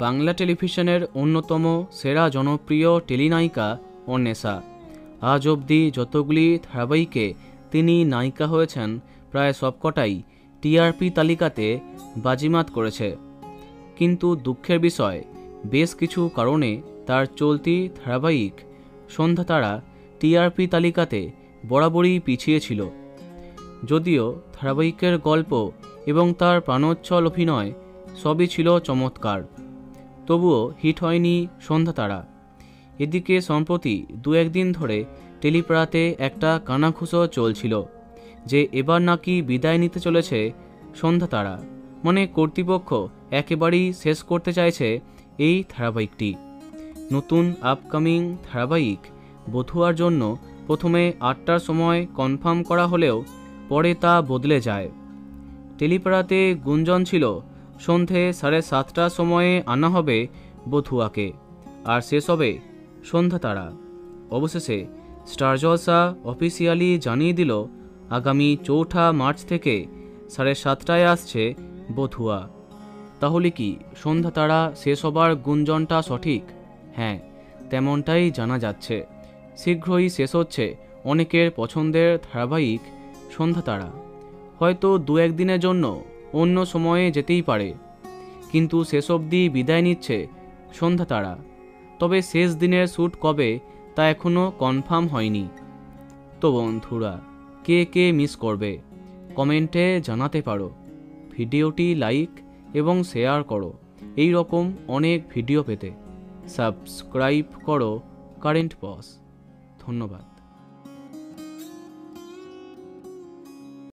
বাংলা টেলিভিশনের অন্যতম সেরা জনপ্রিয় টেলিনায়িকা অন্বেষা। আজ অবধি যতগুলি ধারাবাহিকে তিনি নায়িকা হয়েছেন প্রায় সবকটাই টিআরপি তালিকাতে বাজিমাত করেছে। কিন্তু দুঃখের বিষয়, বেশ কিছু কারণে তার চলতি ধারাবাহিক সন্ধ্যাতারা টিআরপি তালিকাতে বরাবরই পিছিয়ে ছিল। যদিও ধারাবাহিকের গল্প এবং তার প্রাণোচ্ছল অভিনয় সবই ছিল চমৎকার, তবুও হিট হয়নি সন্ধ্যাতারা। এদিকে সম্প্রতি দু একদিন ধরে টেলিপাড়াতে একটা কানাঘুষো চলছিল যে এবার নাকি বিদায় নিতে চলেছে সন্ধ্যাতারা, মানে কর্তৃপক্ষ একেবারেই শেষ করতে চাইছে এই ধারাবাহিকটি। নতুন আপকামিং ধারাবাহিক বধুয়ার জন্য প্রথমে ৮টার সময় কনফার্ম করা হলেও পরে তা বদলে যায়। টেলিপাড়াতে গুঞ্জন ছিল সন্ধে 7:30টার সময়ে আনা হবে বধুয়াকে, আর শেষ হবে সন্ধ্যাতারা। অবশেষে স্টার জলসা অফিসিয়ালি জানিয়ে দিল আগামী ৪ঠা মার্চ থেকে 7:30টায় আসছে বধুয়া। তাহলে কি সন্ধ্যাতারা শেষ হবার গুঞ্জনটা সঠিক? হ্যাঁ, তেমনটাই জানা যাচ্ছে। শীঘ্রই শেষ হচ্ছে অনেকের পছন্দের ধারাবাহিক সন্ধ্যাতারা। হয়তো দু একদিনের জন্য অন্য সময়ে যেতেই পারে, কিন্তু শেষ অবধি বিদায় নিচ্ছে সন্ধ্যাতারা। তবে শেষ দিনের শ্যুট কবে তা এখনও কনফার্ম হয়নি। তো বন্ধুরা, কে কে মিস করবে কমেন্টে জানাতে পারো। ভিডিওটি লাইক এবং শেয়ার করো। এই রকম অনেক ভিডিও পেতে সাবস্ক্রাইব করো কারেন্ট বস। ধন্যবাদ।